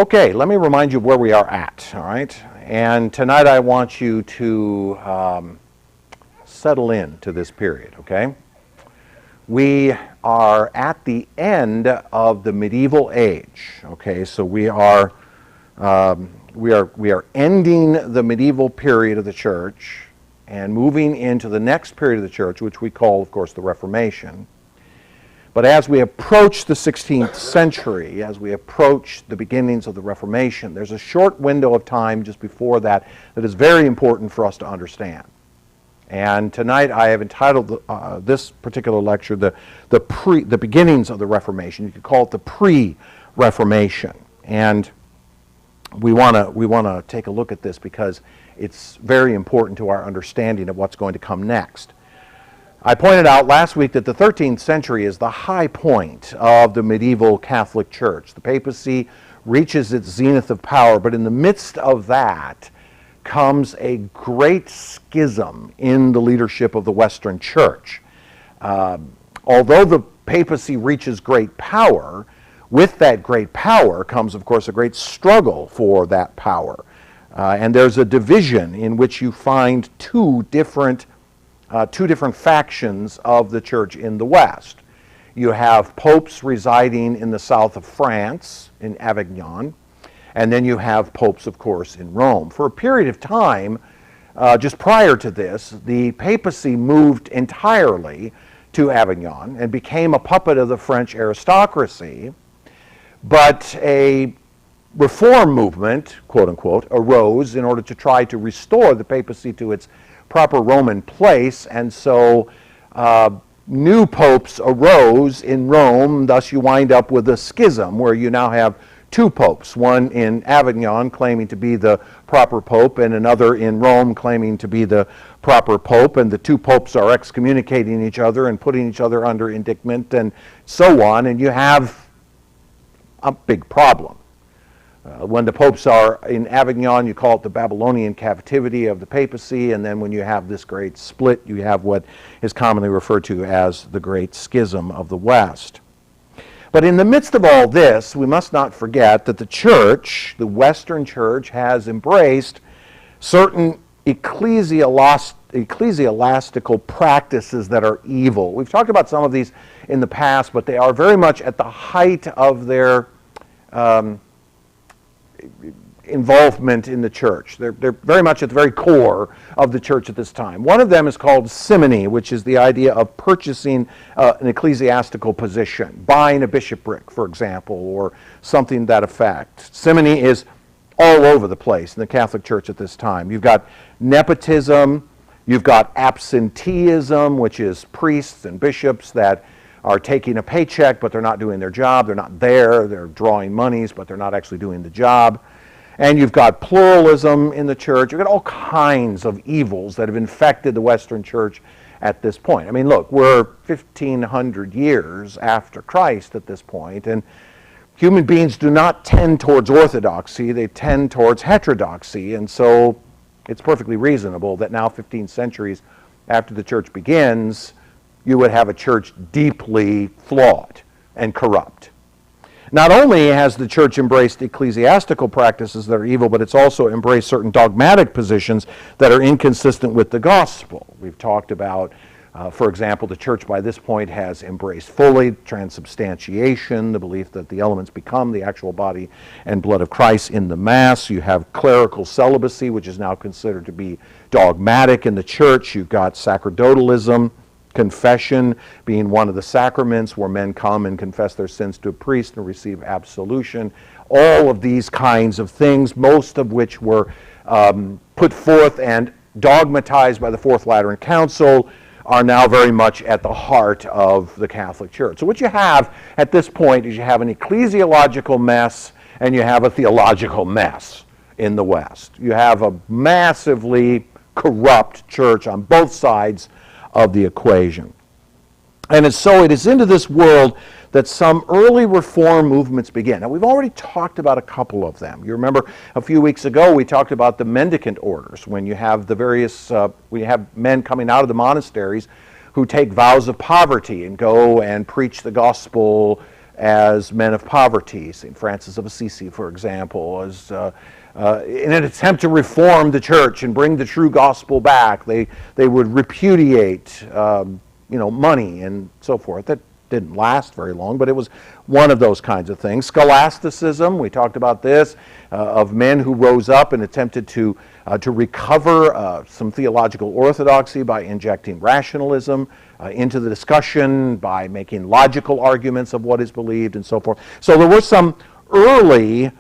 Okay, let me remind you of where we are at, all right? And tonight I want you to settle into this period, okay? We are at the end of the medieval age, okay? So we are ending the medieval period of the church and moving into the next period of the church, which we call, of course, the Reformation. But as we approach the 16th century, as we approach the beginnings of the Reformation, there's a short window of time just before that that is very important for us to understand. And tonight I have entitled this particular lecture the beginnings of the Reformation. You could call it the pre-Reformation. And we want to take a look at this because it's very important to our understanding of what's going to come next. I pointed out last week that the 13th century is the high point of the medieval Catholic Church. The papacy reaches its zenith of power, but in the midst of that comes a great schism in the leadership of the Western Church. Although the papacy reaches great power, with that great power comes, of course, a great struggle for that power. And there's a division in which you find two different factions of the church in the West. You have popes residing in the south of France, in Avignon, and then you have popes, of course, in Rome. For a period of time, just prior to this, the papacy moved entirely to Avignon and became a puppet of the French aristocracy, but a reform movement, quote unquote, arose in order to try to restore the papacy to its proper Roman place, and so new popes arose in Rome. Thus you wind up with a schism where you now have two popes, one in Avignon claiming to be the proper pope and another in Rome claiming to be the proper pope, and the two popes are excommunicating each other and putting each other under indictment and so on, and you have a big problem. When the popes are in Avignon, you call it the Babylonian captivity of the papacy, and then when you have this great split, you have what is commonly referred to as the Great Schism of the West. But in the midst of all this, we must not forget that the church, the Western church, has embraced certain ecclesiastical practices that are evil. We've talked about some of these in the past, but they are very much at the height of their involvement in the church. They're very much at the very core of the church at this time. One of them is called simony, which is the idea of purchasing an ecclesiastical position, buying a bishopric, for example, or something to that effect. Simony is all over the place in the Catholic Church at this time. You've got nepotism, you've got absenteeism, which is priests and bishops that are taking a paycheck, but they're not doing their job. They're not there. They're drawing monies, but they're not actually doing the job. And you've got pluralism in the church. You've got all kinds of evils that have infected the Western church at this point. I mean, look, we're 1,500 years after Christ at this point, and human beings do not tend towards orthodoxy. They tend towards heterodoxy, and so it's perfectly reasonable that now, 15 centuries after the church begins, you would have a church deeply flawed and corrupt. Not only has the church embraced ecclesiastical practices that are evil, but it's also embraced certain dogmatic positions that are inconsistent with the gospel. We've talked about, for example, the church by this point has embraced fully transubstantiation, the belief that the elements become the actual body and blood of Christ in the Mass. You have clerical celibacy, which is now considered to be dogmatic in the church. You've got sacerdotalism, confession being one of the sacraments where men come and confess their sins to a priest and receive absolution. All of these kinds of things, most of which were put forth and dogmatized by the Fourth Lateran Council, are now very much at the heart of the Catholic Church. So what you have at this point is you have an ecclesiological mess and you have a theological mess in the West. You have a massively corrupt church on both sides of the equation. And so it is into this world that some early reform movements begin. Now, we've already talked about a couple of them. You remember a few weeks ago we talked about the mendicant orders, when you have the various, we have men coming out of the monasteries who take vows of poverty and go and preach the gospel as men of poverty. St. Francis of Assisi, for example, as in an attempt to reform the church and bring the true gospel back, they would repudiate money and so forth. That didn't last very long, but it was one of those kinds of things. Scholasticism, we talked about this, of men who rose up and attempted to recover some theological orthodoxy by injecting rationalism into the discussion, by making logical arguments of what is believed and so forth. So there were some early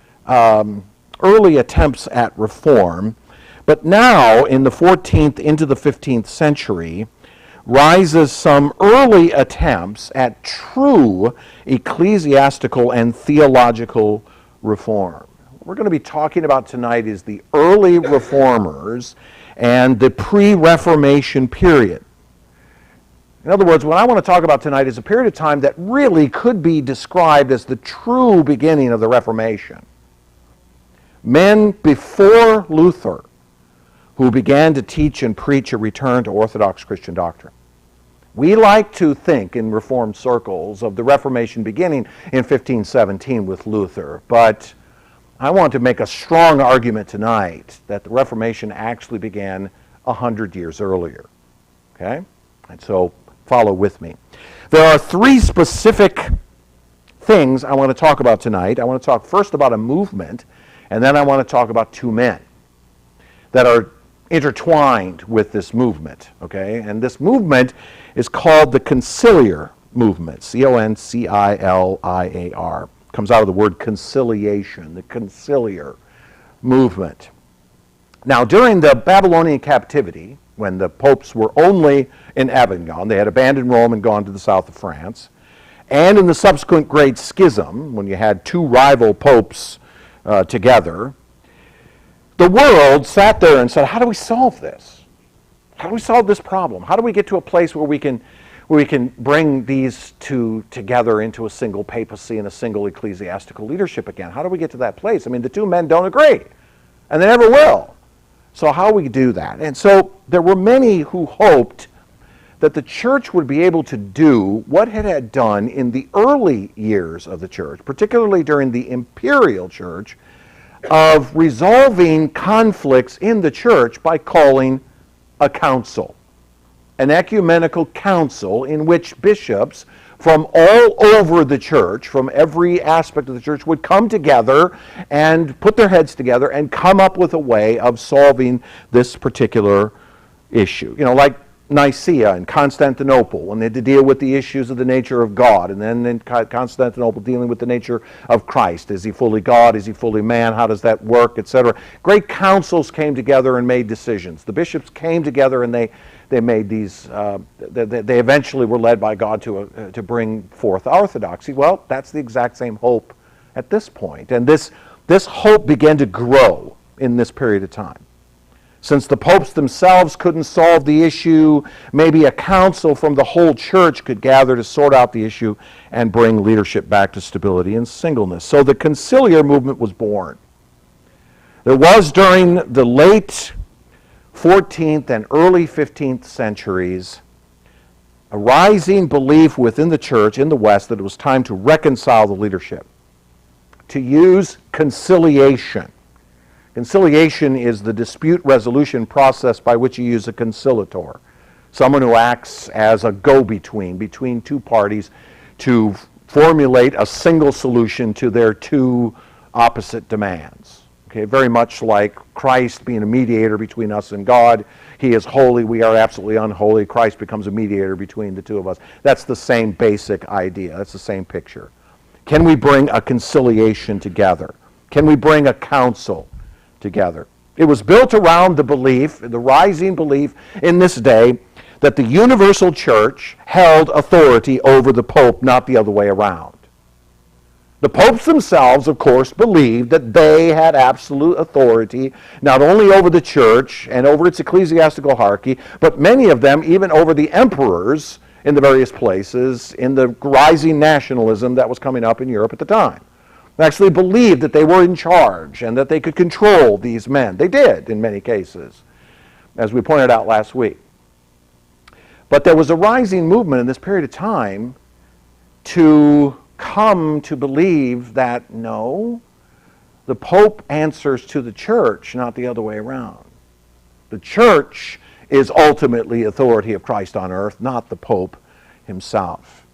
attempts at reform, but now in the 14th into the 15th century, rises some early attempts at true ecclesiastical and theological reform. What we're going to be talking about tonight is the early reformers and the pre-Reformation period. In other words, what I want to talk about tonight is a period of time that really could be described as the true beginning of the Reformation. Men before Luther who began to teach and preach a return to Orthodox Christian doctrine. We like to think in Reformed circles of the Reformation beginning in 1517 with Luther, but I want to make a strong argument tonight that the Reformation actually began 100 years earlier. Okay? And so follow with me. There are three specific things I want to talk about tonight. I want to talk first about a movement, and then I want to talk about two men that are intertwined with this movement, okay? And this movement is called the conciliar movement, C-O-N-C-I-L-I-A-R. Comes out of the word conciliation, the conciliar movement. Now, during the Babylonian captivity, when the popes were only in Avignon, they had abandoned Rome and gone to the south of France, and in the subsequent Great Schism, when you had two rival popes together, the world sat there and said, how do we solve this? How do we solve this problem? How do we get to a place where we can bring these two together into a single papacy and a single ecclesiastical leadership again? How do we get to that place? I mean, the two men don't agree, and they never will. So how do we do that? And so there were many who hoped that the church would be able to do what it had done in the early years of the church, particularly during the imperial church, of resolving conflicts in the church by calling a council, an ecumenical council in which bishops from all over the church, from every aspect of the church, would come together and put their heads together and come up with a way of solving this particular issue. You know, like Nicaea and Constantinople, when they had to deal with the issues of the nature of God, and then in Constantinople dealing with the nature of Christ. Is he fully God? Is he fully man? How does that work? Etc. Great councils came together and made decisions. The bishops came together and they made these, they eventually were led by God to bring forth orthodoxy. Well, that's the exact same hope at this point. And this hope began to grow in this period of time. Since the popes themselves couldn't solve the issue, maybe a council from the whole church could gather to sort out the issue and bring leadership back to stability and singleness. So the conciliar movement was born. There was during the late 14th and early 15th centuries a rising belief within the church in the West that it was time to reconcile the leadership, to use conciliation. Conciliation is the dispute resolution process by which you use a conciliator, someone who acts as a go-between between two parties to formulate a single solution to their two opposite demands. Okay, very much like Christ being a mediator between us and God. He is holy, we are absolutely unholy. Christ becomes a mediator between the two of us. That's the same basic idea. That's the same picture. Can we bring a conciliation together? Can we bring a council together? It was built around the belief, the rising belief in this day, that the universal church held authority over the Pope, not the other way around. The popes themselves, of course, believed that they had absolute authority not only over the church and over its ecclesiastical hierarchy, but many of them even over the emperors in the various places in the rising nationalism that was coming up in Europe at the time. They actually believed that they were in charge and that they could control these men. They did in many cases, as we pointed out last week. But there was a rising movement in this period of time to come to believe that, no, the Pope answers to the church, not the other way around. The church is ultimately authority of Christ on earth, not the Pope himself.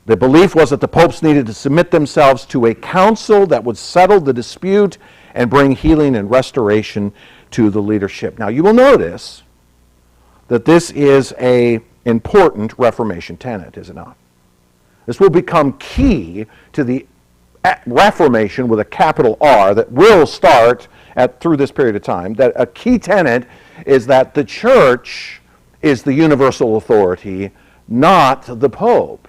The belief was that the popes needed to submit themselves to a council that would settle the dispute and bring healing and restoration to the leadership. Now, you will notice that this is an important Reformation tenet, is it not? This will become key to the Reformation with a capital R that will start through this period of time. That a key tenet is that the church is the universal authority, not the Pope.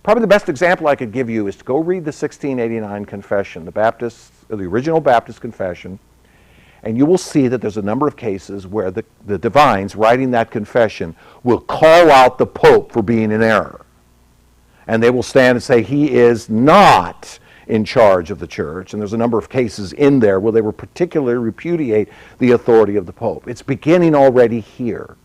Probably the best example I could give you is to go read the 1689 Confession, the original Baptist Confession, and you will see that there's a number of cases where the divines writing that confession will call out the Pope for being in error. And they will stand and say he is not in charge of the church. And there's a number of cases in there where they will particularly repudiate the authority of the Pope. It's beginning already here.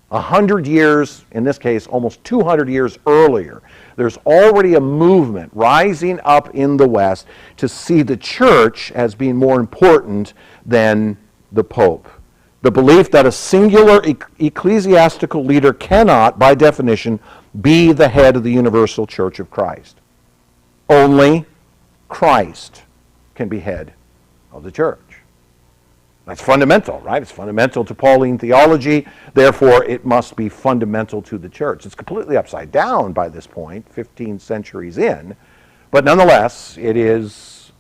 100 years, in this case, almost 200 years earlier, there's already a movement rising up in the West to see the church as being more important than the Pope. The belief that a singular ecclesiastical leader cannot, by definition, be the head of the universal church of Christ. Only Christ can be head of the church. That's fundamental, right? It's fundamental to Pauline theology. Therefore, it must be fundamental to the church. It's completely upside down by this point, 15 centuries in. But nonetheless, it is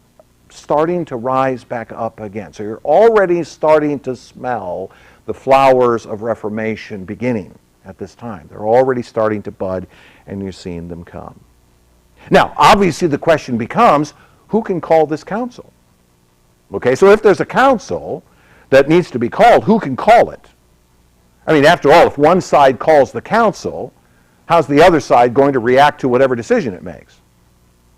starting to rise back up again. So you're already starting to smell the flowers of Reformation beginning at this time. They're already starting to bud, and you're seeing them come. Now, obviously the question becomes, who can call this council? Okay, so if there's a council that needs to be called, who can call it? I mean, after all, if one side calls the council, how's the other side going to react to whatever decision it makes?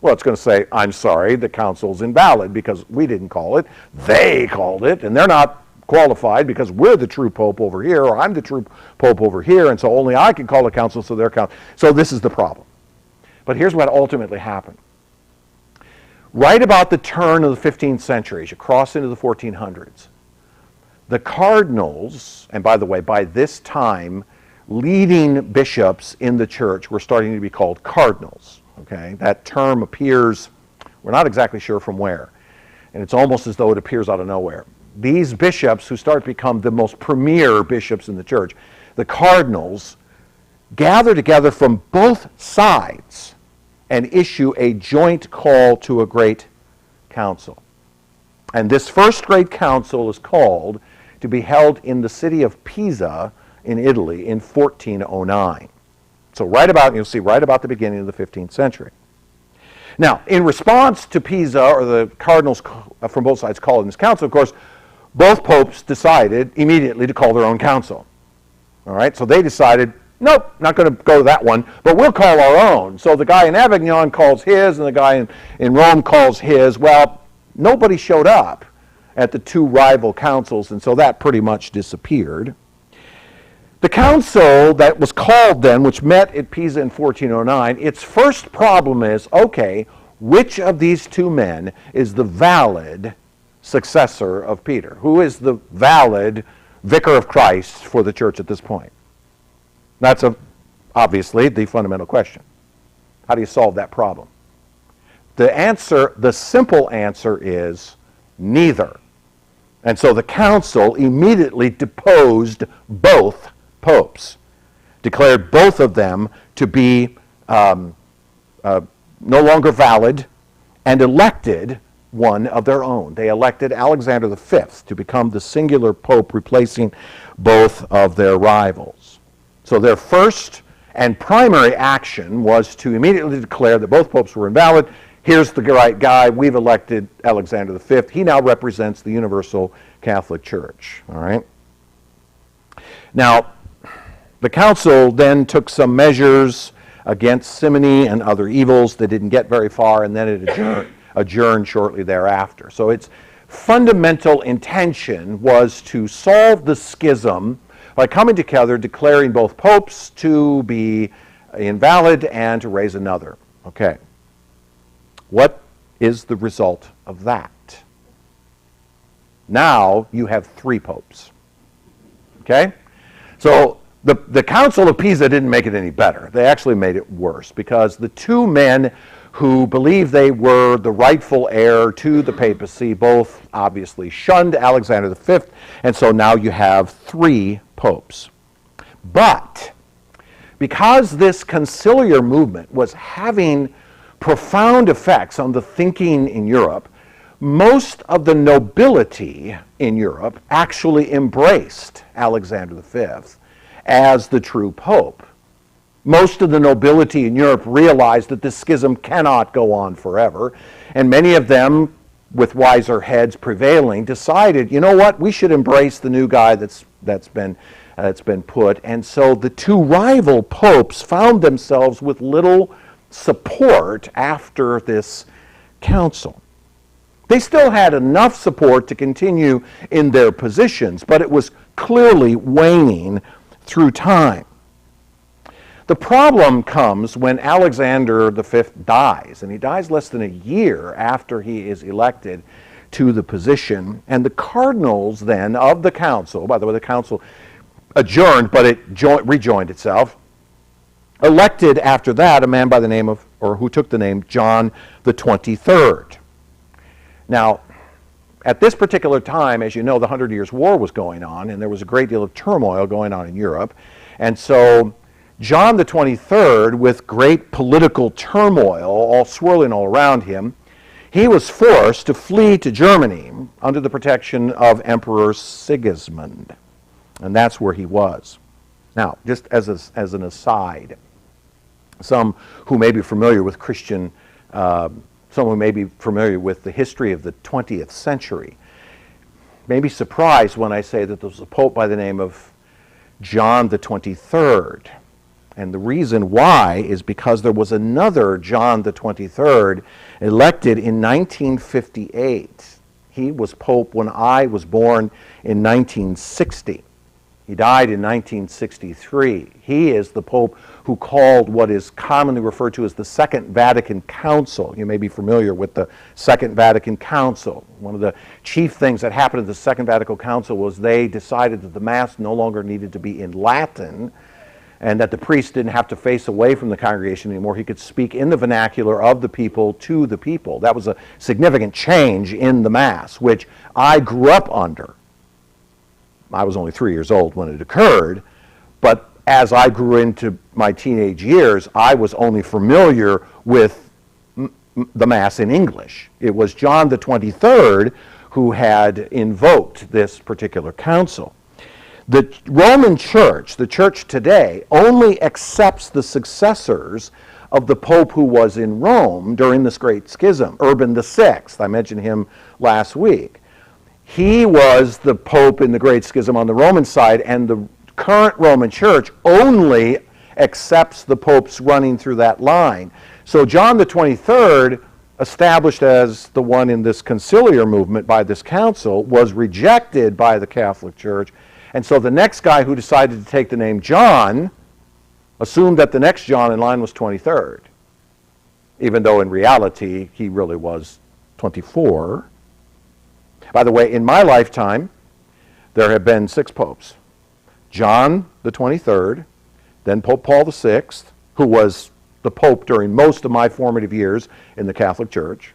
Well, it's going to say, I'm sorry, the council's invalid because we didn't call it. They called it, and they're not qualified because we're the true pope over here, or I'm the true pope over here, and so only I can call a council, so they're council. So this is the problem. But here's what ultimately happened. Right about the turn of the 15th century, as you cross into the 1400s, the cardinals, and by the way, by this time, leading bishops in the church were starting to be called cardinals. Okay, that term appears, we're not exactly sure from where, and it's almost as though it appears out of nowhere. These bishops who start to become the most premier bishops in the church, the cardinals, gather together from both sides and issue a joint call to a great council. And this first great council is called to be held in the city of Pisa in Italy in 1409. So you'll see right about the beginning of the 15th century. Now, in response to Pisa, or the cardinals from both sides calling this council, of course, both popes decided immediately to call their own council. All right, so they decided, nope, not going to go to that one, but we'll call our own. So the guy in Avignon calls his, and the guy in Rome calls his. Well, nobody showed up at the two rival councils, and so that pretty much disappeared. The council that was called then, which met at Pisa in 1409, its first problem is, okay, which of these two men is the valid successor of Peter? Who is the valid vicar of Christ for the church at this point? That's obviously the fundamental question. How do you solve that problem? The simple answer is neither. And so the council immediately deposed both popes, declared both of them to be no longer valid, and elected one of their own. They elected Alexander V to become the singular pope, replacing both of their rivals. So their first and primary action was to immediately declare that both popes were invalid. Here's the right guy. We've elected Alexander V. He now represents the universal Catholic Church. All right. Now, the council then took some measures against simony and other evils that didn't get very far, and then it adjourned shortly thereafter. So its fundamental intention was to solve the schism by coming together, declaring both popes to be invalid and to raise another. Okay. What is the result of that? Now you have 3 popes. Okay? So the Council of Pisa didn't make it any better. They actually made it worse, because the 2 men who believed they were the rightful heir to the papacy both obviously shunned Alexander V, and so now you have 3 popes. But because this conciliar movement was having profound effects on the thinking in Europe, most of the nobility in Europe actually embraced Alexander V as the true pope. Most of the nobility in Europe realized that this schism cannot go on forever, and many of them, with wiser heads prevailing, decided, you know what, we should embrace the new guy that's been put. And so the 2 rival popes found themselves with little support after this council. They still had enough support to continue in their positions, but it was clearly waning through time. The problem comes when Alexander V dies, and he dies less than a year after he is elected to the position. And the cardinals then of the council, by the way, the council adjourned, but it rejoined itself, elected after that a man by the name of, or who took the name John the 23rd. Now, at this particular time, as you know, the 100 Years' War was going on, and there was a great deal of turmoil going on in Europe. And so John the 23rd, with great political turmoil all swirling all around him, he was forced to flee to Germany under the protection of Emperor Sigismund. And that's where he was. Now, just as an aside, some who may be familiar with someone who may be familiar with the history of the 20th century may be surprised when I say that there was a pope by the name of John the 23rd. And the reason why is because there was another John the 23rd elected in 1958. He was pope when I was born in 1960. He died in 1963. He is the pope who called what is commonly referred to as the Second Vatican Council. You may be familiar with the Second Vatican Council. One of the chief things that happened at the Second Vatican Council was they decided that the Mass no longer needed to be in Latin, and that the priest didn't have to face away from the congregation anymore. He could speak in the vernacular of the people to the people. That was a significant change in the Mass, which I grew up under. I was only 3 years old when it occurred, but as I grew into my teenage years, I was only familiar with the Mass in English. It was John the 23rd who had invoked this particular council. The Roman Church, the Church today, only accepts the successors of the Pope who was in Rome during this Great Schism, Urban VI. I mentioned him last week. He was the Pope in the Great Schism on the Roman side, and the current Roman Church only accepts the popes running through that line. So John the 23rd, established as the one in this conciliar movement by this council, was rejected by the Catholic Church. And so the next guy who decided to take the name John assumed that the next John in line was 23rd, even though in reality he really was 24. By the way, in my lifetime, there have been 6 popes. John the 23rd, then Pope Paul VI, who was the pope during most of my formative years in the Catholic Church.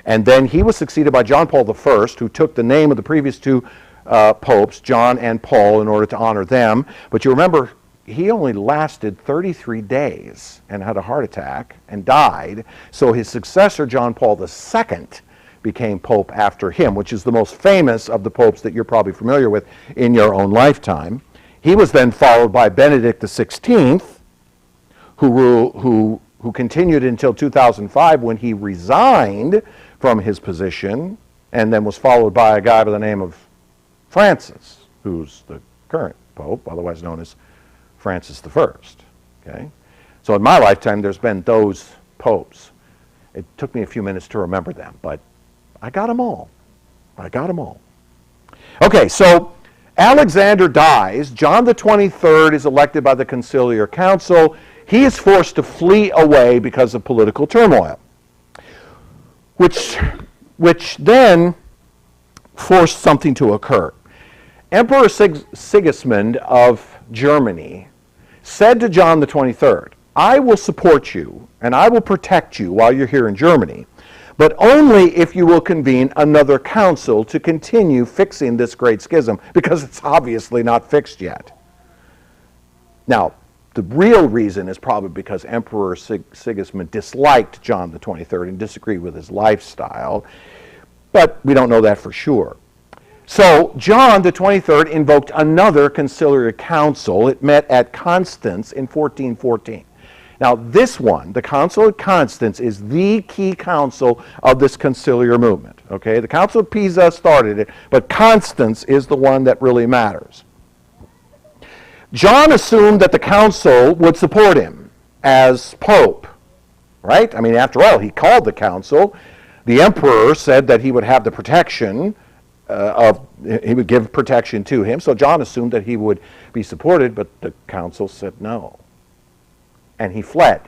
And then he was succeeded by John Paul I, who took the name of the previous 2 popes, John and Paul, in order to honor them. But you remember, he only lasted 33 days and had a heart attack and died. So his successor, John Paul II, became pope after him, which is the most famous of the popes that you're probably familiar with in your own lifetime. He was then followed by Benedict XVI, who continued until 2005 when he resigned from his position, and then was followed by a guy by the name of Francis, who's the current pope, otherwise known as Francis I. Okay? So in my lifetime, there's been those popes. It took me a few minutes to remember them, but I got them all. Okay, so Alexander dies. John the 23rd is elected by the Conciliar Council. He is forced to flee away because of political turmoil. which then forced something to occur. Emperor Sigismund of Germany said to John the 23rd, I will support you and I will protect you while you're here in Germany, but only if you will convene another council to continue fixing this great schism, because it's obviously not fixed yet. Now, the real reason is probably because Emperor Sigismund disliked John the 23rd and disagreed with his lifestyle, but we don't know that for sure. So John the 23rd invoked another conciliar council. It met at Constance in 1414. Now this one, the Council at Constance, is the key council of this conciliar movement. Okay, the Council of Pisa started it, but Constance is the one that really matters. John assumed that the council would support him as pope, right? I mean, after all, he called the council. The emperor said that he would have the protection he would give protection to him. So John assumed that he would be supported, but the council said no. And he fled.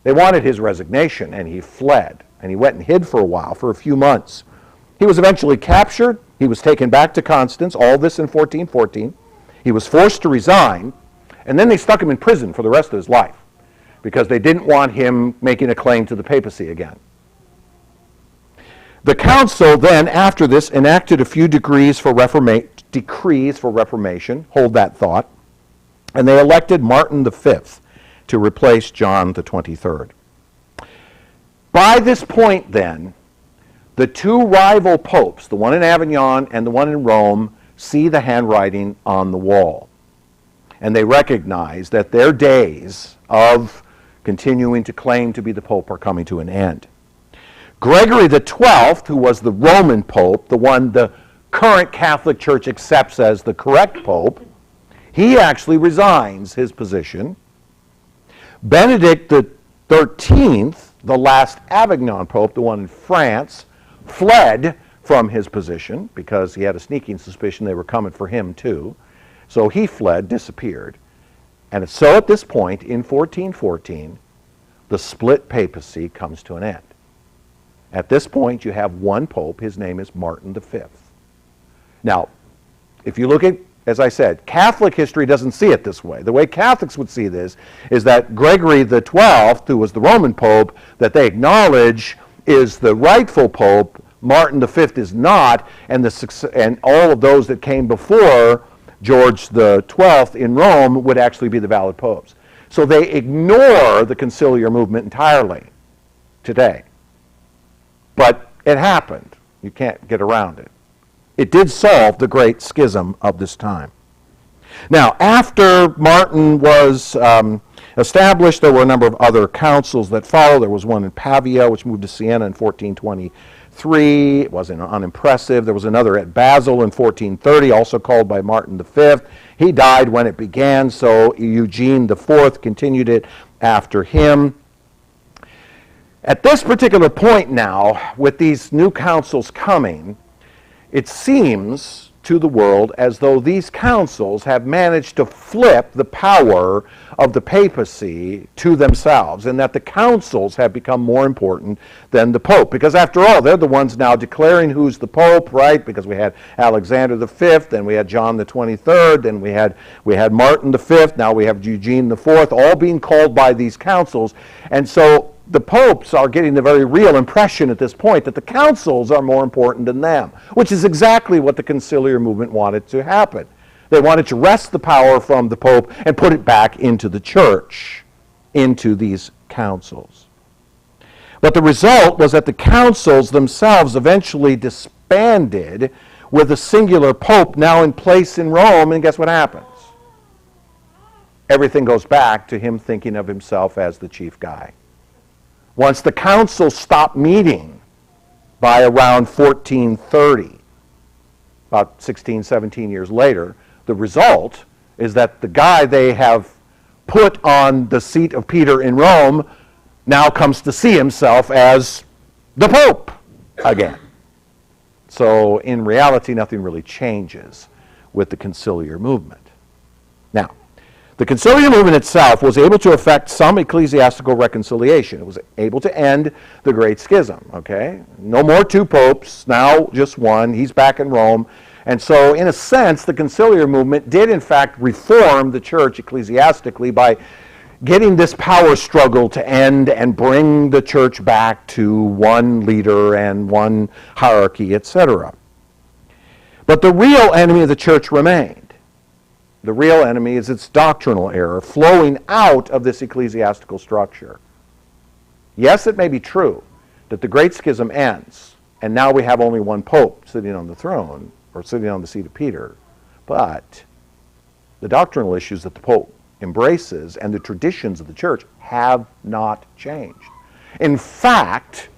They wanted his resignation, and he fled. And he went and hid for a while, for a few months. He was eventually captured. He was taken back to Constance, all this in 1414. He was forced to resign, and then they stuck him in prison for the rest of his life because they didn't want him making a claim to the papacy again. The council then, after this, enacted a few decrees for reformation, hold that thought, and they elected Martin V to replace John the 23rd. By this point then, the two rival popes, the one in Avignon and the one in Rome, see the handwriting on the wall. And they recognize that their days of continuing to claim to be the pope are coming to an end. Gregory XII, who was the Roman pope, the one the current Catholic Church accepts as the correct pope, he actually resigns his position. Benedict XIII, the last Avignon pope, the one in France, fled from his position because he had a sneaking suspicion they were coming for him too. So he fled, disappeared. And so at this point, in 1414, the split papacy comes to an end. At this point, you have one pope. His name is Martin V. Now, if you look at, as I said, Catholic history doesn't see it this way. The way Catholics would see this is that Gregory XII, who was the Roman pope, that they acknowledge is the rightful pope, Martin V is not, and all of those that came before George XII in Rome would actually be the valid popes. So they ignore the conciliar movement entirely today. But it happened. You can't get around it. It did solve the great schism of this time. Now, after Martin was established, there were a number of other councils that followed. There was one in Pavia, which moved to Siena in 1423. It wasn't unimpressive. There was another at Basel in 1430, also called by Martin V. He died when it began, so Eugene IV continued it after him. At this particular point now, with these new councils coming, it seems to the world as though these councils have managed to flip the power of the papacy to themselves, and that the councils have become more important than the pope. Because after all, they're the ones now declaring who's the pope, right? Because we had Alexander V, then we had John the 23rd, then we had Martin V, now we have Eugene IV, all being called by these councils. And so the popes are getting the very real impression at this point that the councils are more important than them, which is exactly what the conciliar movement wanted to happen. They wanted to wrest the power from the pope and put it back into the church, into these councils. But the result was that the councils themselves eventually disbanded with a singular pope now in place in Rome, and guess what happens? Everything goes back to him thinking of himself as the chief guy. Once the councils stopped meeting by around 1430, about 16, 17 years later, the result is that the guy they have put on the seat of Peter in Rome now comes to see himself as the Pope again. So in reality, nothing really changes with the conciliar movement. Now, The conciliar movement itself was able to effect some ecclesiastical reconciliation. It was able to end the Great Schism, okay? No more two popes, now just one. He's back in Rome. And so, in a sense, the conciliar movement did, in fact, reform the church ecclesiastically by getting this power struggle to end and bring the church back to one leader and one hierarchy, etc. But the real enemy of the church remained. The real enemy is its doctrinal error flowing out of this ecclesiastical structure. Yes, it may be true that the Great Schism ends, and now we have only one pope sitting on the throne, or sitting on the seat of Peter, but the doctrinal issues that the pope embraces and the traditions of the church have not changed. In fact,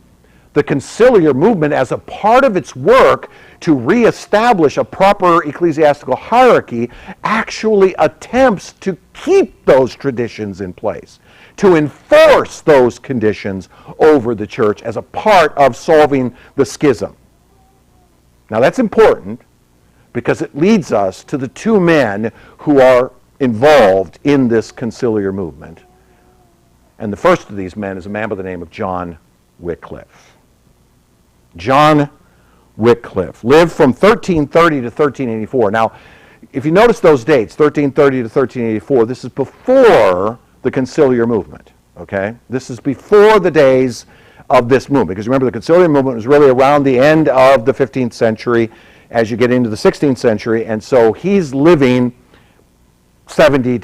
the conciliar movement, as a part of its work to reestablish a proper ecclesiastical hierarchy, actually attempts to keep those traditions in place, to enforce those conditions over the church as a part of solving the schism. Now that's important because it leads us to the two men who are involved in this conciliar movement. And the first of these men is a man by the name of John Wycliffe. John Wycliffe lived from 1330 to 1384. Now, if you notice those dates, 1330 to 1384, this is before the conciliar movement, okay? This is before the days of this movement, because remember, the conciliar movement was really around the end of the 15th century as you get into the 16th century, and so he's living 70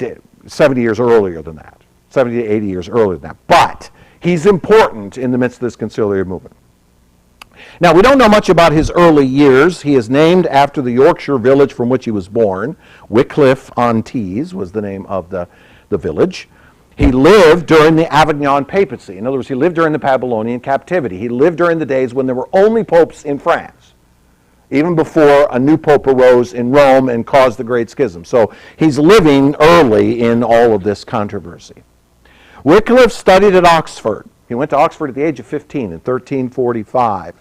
years earlier than that, 70 to 80 years earlier than that. But he's important in the midst of this conciliar movement. Now, we don't know much about his early years. He is named after the Yorkshire village from which he was born. Wycliffe-on-Tees was the name of the village. He lived during the Avignon papacy. In other words, he lived during the Babylonian captivity. He lived during the days when there were only popes in France, even before a new pope arose in Rome and caused the Great Schism. So he's living early in all of this controversy. Wycliffe studied at Oxford. He went to Oxford at the age of 15 in 1345.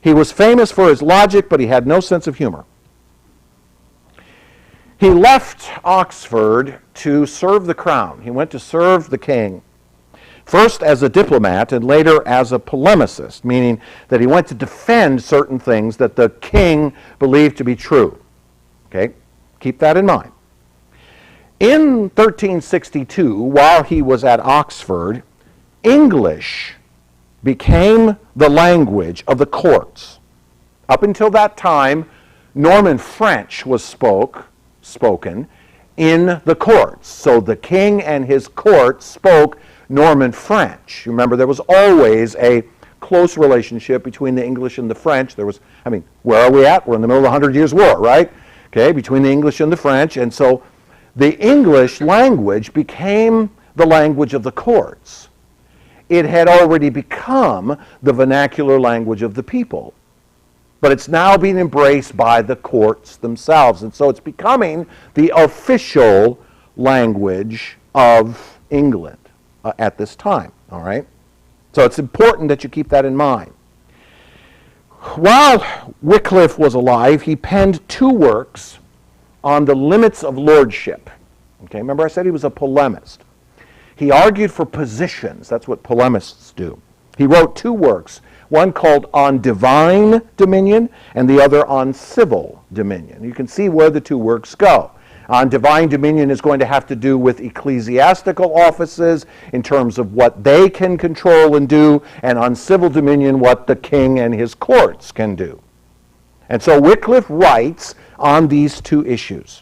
He was famous for his logic, but he had no sense of humor. He left Oxford to serve the crown. He went to serve the king, first as a diplomat and later as a polemicist, meaning that he went to defend certain things that the king believed to be true. Okay, keep that in mind. In 1362, while he was at Oxford, English became the language of the courts. Up until that time, Norman French was spoken in the courts. So the king and his court spoke Norman French. You remember, there was always a close relationship between the English and the French. There was, where are we at? We're in the middle of the 100 Years' War, right? Okay, between the English and the French. And so the English language became the language of the courts. It had already become the vernacular language of the people. But it's now being embraced by the courts themselves. And so it's becoming the official language of England at this time, all right? So it's important that you keep that in mind. While Wycliffe was alive, he penned two works on the limits of lordship. Okay, remember I said he was a polemist. He argued for positions. That's what polemists do. He wrote two works, one called On Divine Dominion and the other on Civil Dominion. You can see where the two works go. On Divine Dominion is going to have to do with ecclesiastical offices in terms of what they can control and do, and on Civil Dominion, what the king and his courts can do. And so Wycliffe writes on these two issues.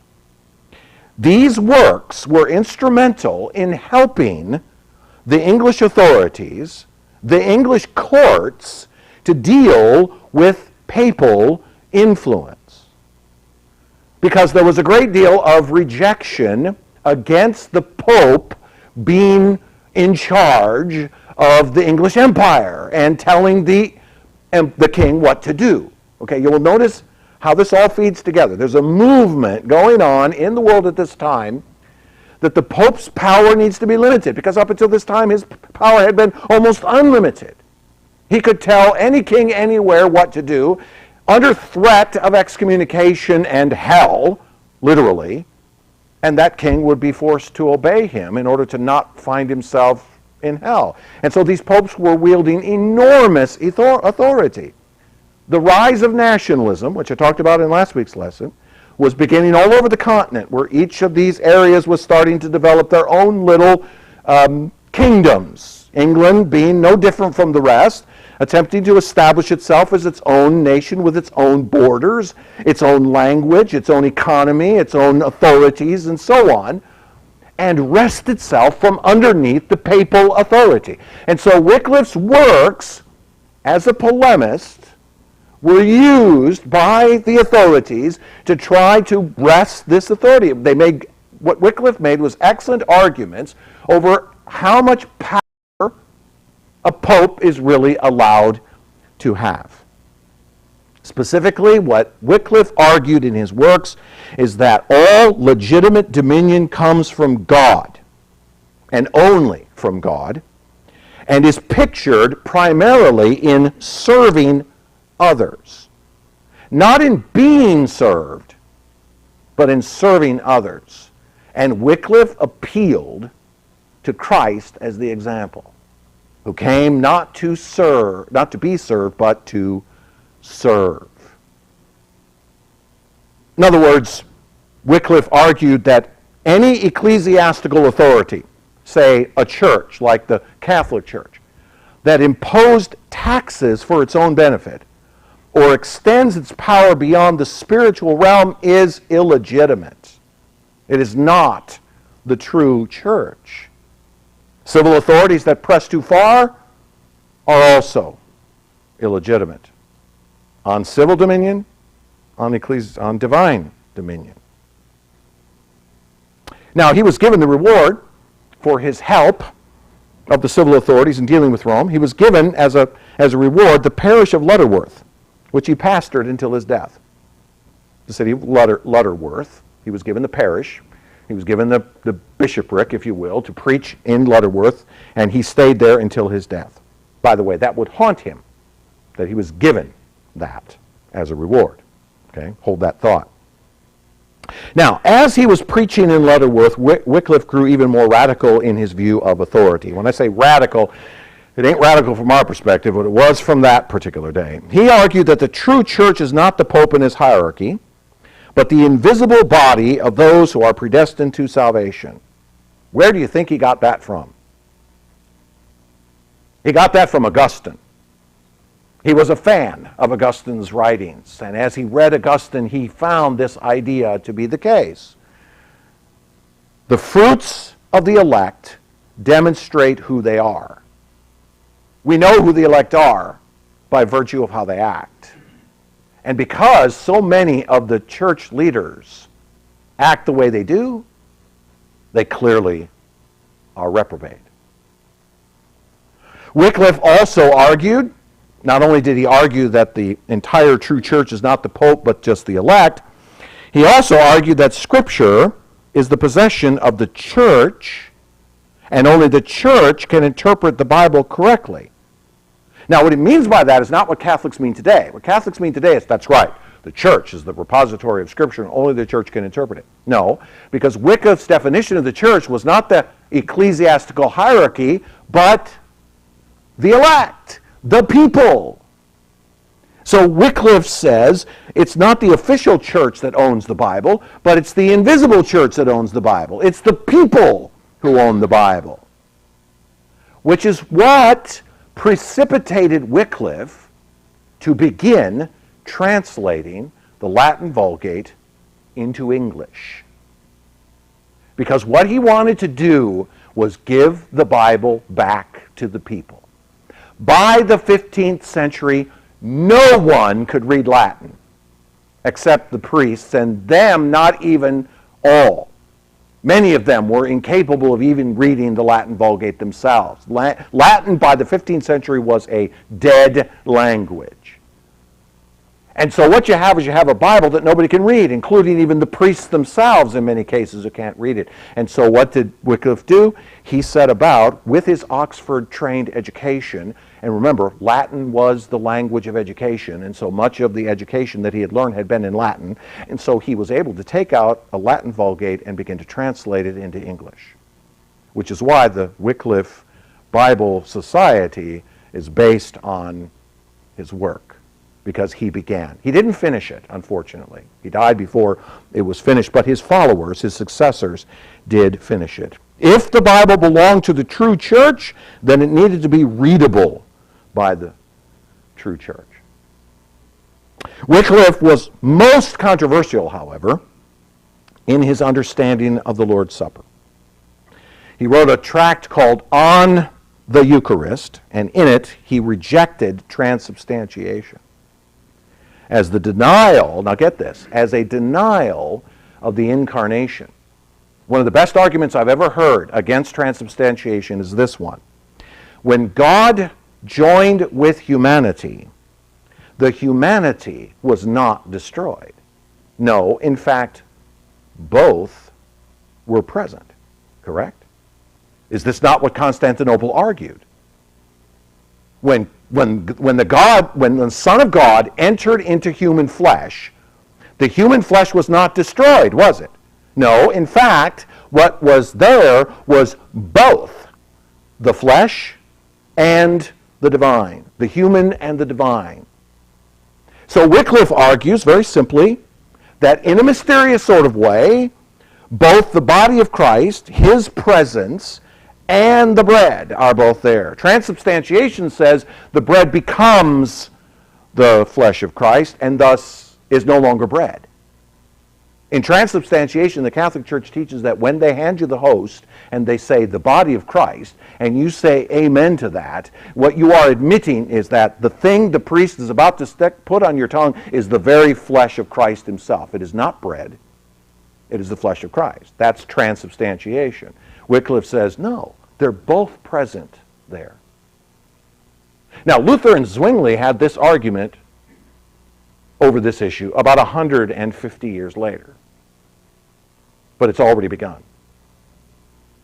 These works were instrumental in helping the English authorities, the English courts, to deal with papal influence. Because there was a great deal of rejection against the Pope being in charge of the English Empire and telling the king what to do. Okay, you will notice how this all feeds together. There's a movement going on in the world at this time that the Pope's power needs to be limited, because up until this time his power had been almost unlimited. He could tell any king anywhere what to do under threat of excommunication and hell, literally. and that king would be forced to obey him in order to not find himself in hell. And so these popes were wielding enormous authority. The rise of nationalism, which I talked about in last week's lesson, was beginning all over the continent, where each of these areas was starting to develop their own little kingdoms. England being no different from the rest, attempting to establish itself as its own nation with its own borders, its own language, its own economy, its own authorities, and so on, and wrest itself from underneath the papal authority. And so Wycliffe's works, as a polemist, were used by the authorities to try to wrest this authority. What Wycliffe made was excellent arguments over how much power a pope is really allowed to have. Specifically, what Wycliffe argued in his works is that all legitimate dominion comes from God, and only from God, and is pictured primarily in serving others. Not in being served, but in serving others. And Wycliffe appealed to Christ as the example, who came not to be served, but to serve. In other words, Wycliffe argued that any ecclesiastical authority, say a church like the Catholic Church, that imposed taxes for its own benefit or extends its power beyond the spiritual realm is illegitimate. It is not the true church. Civil authorities that press too far are also illegitimate. On civil dominion, on divine dominion. Now, he was given the reward for his help of the civil authorities in dealing with Rome. He was given, as a reward, the parish of Lutterworth, which he pastored until his death. The city of Lutterworth. He was given the parish. He was given the bishopric, if you will, to preach in Lutterworth, and he stayed there until his death. By the way, that would haunt him, that he was given that as a reward. Okay, hold that thought. Now, as he was preaching in Lutterworth, Wycliffe grew even more radical in his view of authority. When I say radical, it ain't radical from our perspective, but it was from that particular day. He argued that the true church is not the Pope and his hierarchy, but the invisible body of those who are predestined to salvation. Where do you think he got that from? He got that from Augustine. He was a fan of Augustine's writings, and as he read Augustine, he found this idea to be the case. The fruits of the elect demonstrate who they are. We know who the elect are by virtue of how they act. And because so many of the church leaders act the way they do, they clearly are reprobate. Wycliffe also argued, not only did he argue that the entire true church is not the Pope, but just the elect, he also argued that Scripture is the possession of the church, and only the church can interpret the Bible correctly. Now, what he means by that is not what Catholics mean today. What Catholics mean today is, that's right, the church is the repository of Scripture, and only the church can interpret it. No, because Wycliffe's definition of the church was not the ecclesiastical hierarchy, but the elect, the people. So Wycliffe says it's not the official church that owns the Bible, but it's the invisible church that owns the Bible. It's the people who own the Bible. Which is what precipitated Wycliffe to begin translating the Latin Vulgate into English. Because what he wanted to do was give the Bible back to the people. By the 15th century, no one could read Latin except the priests, and them not even all. Many of them were incapable of even reading the Latin Vulgate themselves. Latin by the 15th century was a dead language. And so what you have is you have a Bible that nobody can read, including even the priests themselves in many cases who can't read it. And so what did Wycliffe do? He set about, with his Oxford-trained education, and remember, Latin was the language of education, and so much of the education that he had learned had been in Latin, and so he was able to take out a Latin Vulgate and begin to translate it into English, which is why the Wycliffe Bible Society is based on his work. Because he began. He didn't finish it, unfortunately. He died before it was finished, but his followers, his successors, did finish it. If the Bible belonged to the true church, then it needed to be readable by the true church. Wycliffe was most controversial, however, in his understanding of the Lord's Supper. He wrote a tract called On the Eucharist, and in it he rejected transubstantiation as the denial, now get this, as a denial of the incarnation. One of the best arguments I've ever heard against transubstantiation is this one. When God joined with humanity, the humanity was not destroyed. No, in fact, both were present. Correct? Is this not what Constantinople argued? When the Son of God entered into human flesh, the human flesh was not destroyed, was it? No, in fact, what was there was both the flesh and the divine, the human and the divine. So Wycliffe argues very simply that in a mysterious sort of way, both the body of Christ, his presence, and the bread are both there. Transubstantiation says the bread becomes the flesh of Christ and thus is no longer bread. In transubstantiation, the Catholic Church teaches that when they hand you the host and they say the body of Christ, and you say amen to that, what you are admitting is that the thing the priest is about to put on your tongue is the very flesh of Christ himself. It is not bread. It is the flesh of Christ. That's transubstantiation. Wycliffe says, no, they're both present there. Now, Luther and Zwingli had this argument over this issue about 150 years later. But it's already begun.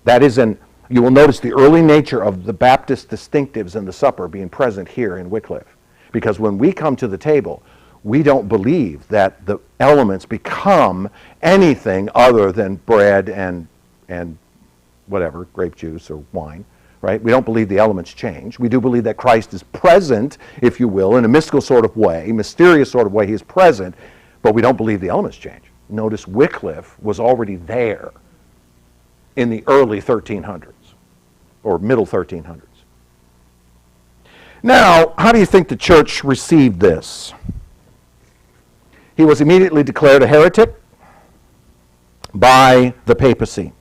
That is you will notice the early nature of the Baptist distinctives in the supper being present here in Wycliffe. Because when we come to the table, we don't believe that the elements become anything other than bread and whatever, grape juice or wine, right? We don't believe the elements change. We do believe that Christ is present, if you will, in a mystical sort of way, mysterious sort of way. He is present, but we don't believe the elements change. Notice Wycliffe was already there in the early 1300s, or middle 1300s. Now, how do you think the church received this? He was immediately declared a heretic by the papacy.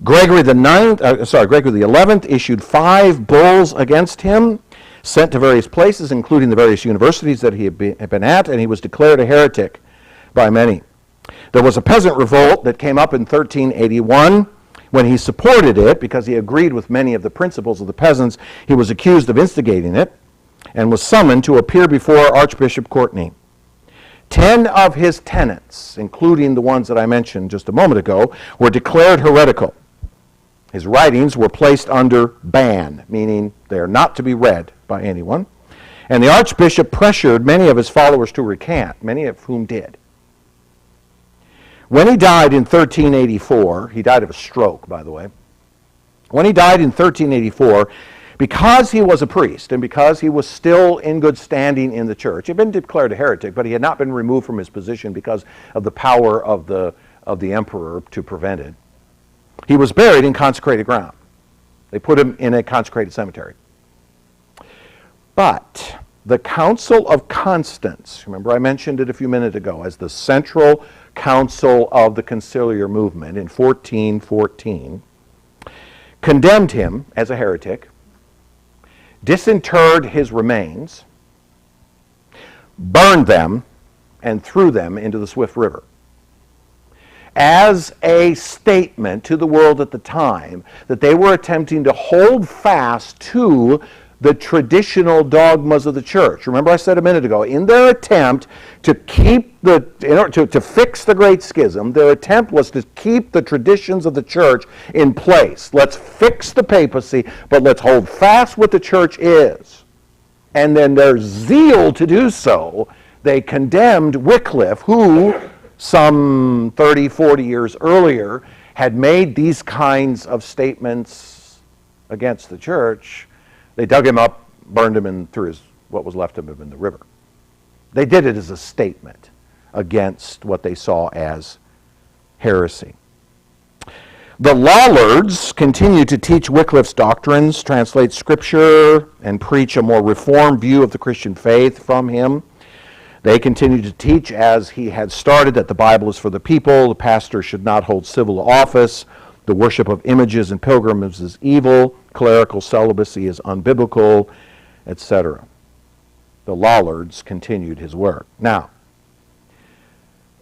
Gregory the 11th issued 5 bulls against him, sent to various places, including the various universities that he had been at, and he was declared a heretic by many. There was a peasant revolt that came up in 1381. When he supported it, because he agreed with many of the principles of the peasants, he was accused of instigating it and was summoned to appear before Archbishop Courtney. 10 of his tenets, including the ones that I mentioned just a moment ago, were declared heretical. His writings were placed under ban, meaning they are not to be read by anyone. And the archbishop pressured many of his followers to recant, many of whom did. When he died in 1384, he died of a stroke, by the way. When he died in 1384, because he was a priest and because he was still in good standing in the church, he had been declared a heretic, but he had not been removed from his position because of the power of the emperor to prevent it. He was buried in consecrated ground. They put him in a consecrated cemetery. But the Council of Constance, remember I mentioned it a few minutes ago, as the central council of the conciliar movement in 1414, condemned him as a heretic, disinterred his remains, burned them, and threw them into the Swift River, as a statement to the world at the time that they were attempting to hold fast to the traditional dogmas of the church. Remember I said a minute ago, in their attempt to to fix the Great Schism, their attempt was to keep the traditions of the church in place. Let's fix the papacy, but let's hold fast what the church is. And then their zeal to do so, they condemned Wycliffe, who some 30, 40 years earlier had made these kinds of statements against the church. They dug him up, burned him, and threw what was left of him in the river. They did it as a statement against what they saw as heresy. The Lollards continued to teach Wycliffe's doctrines, translate Scripture, and preach a more reformed view of the Christian faith from him. They continued to teach, as he had started, that the Bible is for the people, the pastor should not hold civil office, the worship of images and pilgrimages is evil, clerical celibacy is unbiblical, etc. The Lollards continued his work. Now,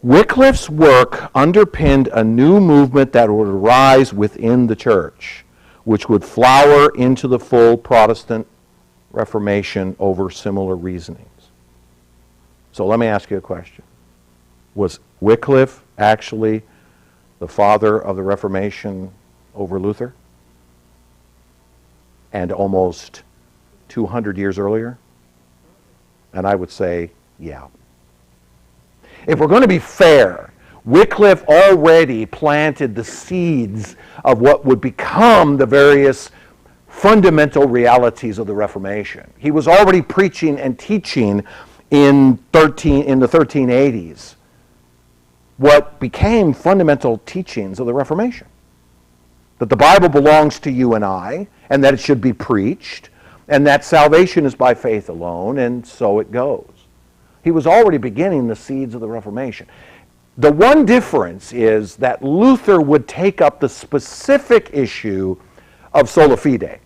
Wycliffe's work underpinned a new movement that would arise within the church, which would flower into the full Protestant Reformation over similar reasonings. So let me ask you a question. Was Wycliffe actually the father of the Reformation over Luther? And almost 200 years earlier? And I would say, yeah. If we're going to be fair, Wycliffe already planted the seeds of what would become the various fundamental realities of the Reformation. He was already preaching and teaching in the 1380s what became fundamental teachings of the Reformation. That the Bible belongs to you and I, and that it should be preached, and that salvation is by faith alone, and so it goes. He was already beginning the seeds of the Reformation. The one difference is that Luther would take up the specific issue of sola fide,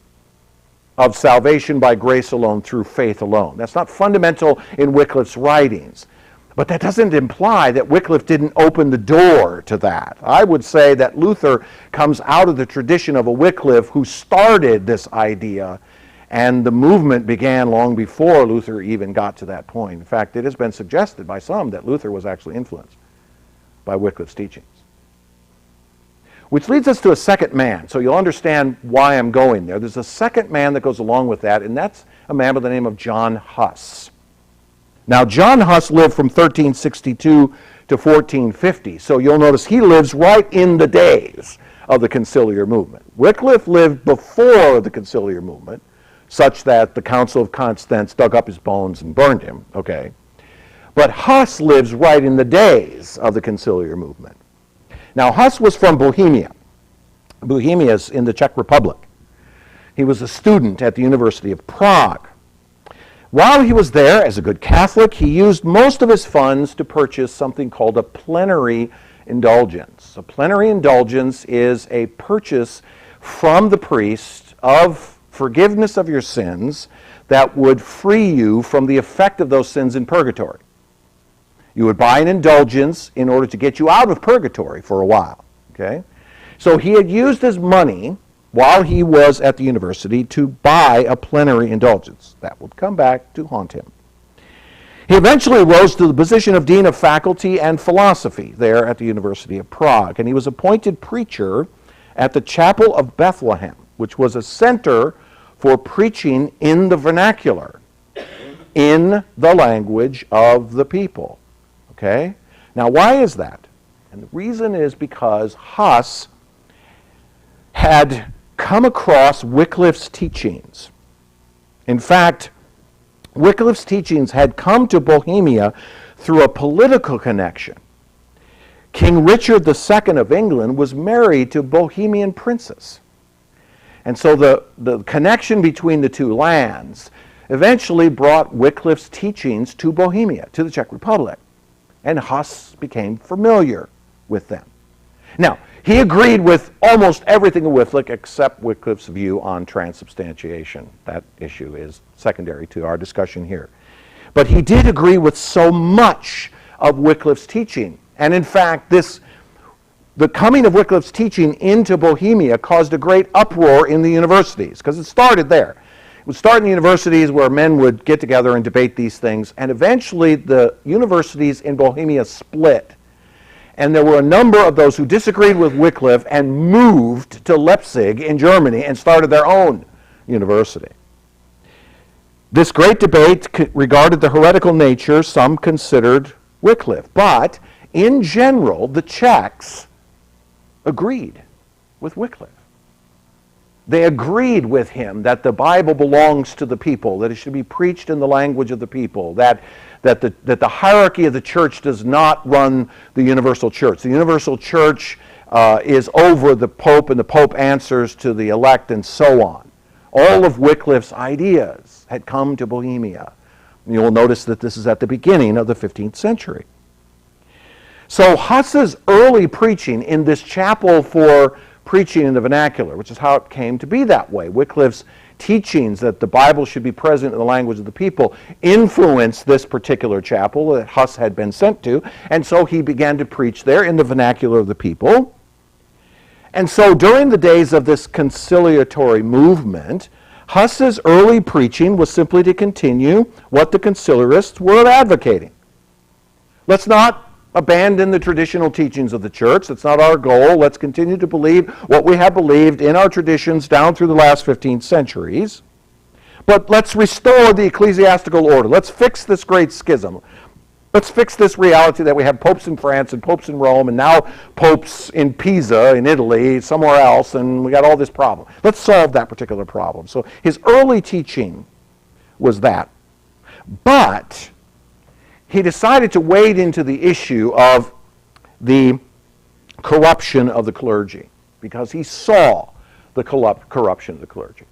of salvation by grace alone through faith alone. That's not fundamental in Wycliffe's writings. But that doesn't imply that Wycliffe didn't open the door to that. I would say that Luther comes out of the tradition of a Wycliffe who started this idea, and the movement began long before Luther even got to that point. In fact, it has been suggested by some that Luther was actually influenced by Wycliffe's teachings. Which leads us to a second man, so you'll understand why I'm going there. There's a second man that goes along with that, and that's a man by the name of John Huss. Now, John Huss lived from 1362 to 1450, so you'll notice he lives right in the days of the conciliar movement. Wycliffe lived before the conciliar movement, such that the Council of Constance dug up his bones and burned him, okay? But Huss lives right in the days of the conciliar movement. Now, Huss was from Bohemia. Bohemia is in the Czech Republic. He was a student at the University of Prague. While he was there, as a good Catholic, he used most of his funds to purchase something called a plenary indulgence. A plenary indulgence is a purchase from the priest of forgiveness of your sins that would free you from the effect of those sins in purgatory. You would buy an indulgence in order to get you out of purgatory for a while. Okay? So he had used his money while he was at the university to buy a plenary indulgence. That would come back to haunt him. He eventually rose to the position of Dean of Faculty and Philosophy there at the University of Prague, and he was appointed preacher at the Chapel of Bethlehem, which was a center for preaching in the vernacular, in the language of the people. Okay? Now, why is that? And the reason is because Huss had come across Wycliffe's teachings. In fact, Wycliffe's teachings had come to Bohemia through a political connection. King Richard II of England was married to a Bohemian princess. And so the connection between the two lands eventually brought Wycliffe's teachings to Bohemia, to the Czech Republic. And Huss became familiar with them. Now, he agreed with almost everything of Wycliffe except Wycliffe's view on transubstantiation. That issue is secondary to our discussion here. But he did agree with so much of Wycliffe's teaching. And in fact, the coming of Wycliffe's teaching into Bohemia caused a great uproar in the universities, because it started there. It would start in the universities where men would get together and debate these things, and eventually the universities in Bohemia split. And there were a number of those who disagreed with Wycliffe and moved to Leipzig in Germany and started their own university. This great debate regarded the heretical nature some considered Wycliffe, but in general, the Czechs agreed with Wycliffe. They agreed with him that the Bible belongs to the people, that it should be preached in the language of the people, that the hierarchy of the church does not run the universal church. The universal church is over the Pope, and the Pope answers to the elect, and so on. All of Wycliffe's ideas had come to Bohemia. You will notice that this is at the beginning of the 15th century. So Huss's early preaching in this chapel for preaching in the vernacular, which is how it came to be that way, Wycliffe's teachings that the Bible should be present in the language of the people influenced this particular chapel that Huss had been sent to, and so he began to preach there in the vernacular of the people. And so during the days of this conciliatory movement, Huss's early preaching was simply to continue what the conciliarists were advocating. Let's not abandon the traditional teachings of the church. That's not our goal. Let's continue to believe what we have believed in our traditions down through the last 15 centuries. But let's restore the ecclesiastical order. Let's fix this great schism. Let's fix this reality that we have popes in France and popes in Rome and now popes in Pisa in Italy, somewhere else, and we got all this problem. Let's solve that particular problem. So his early teaching was that. But he decided to wade into the issue of the corruption of the clergy because he saw the corruption of the clergy.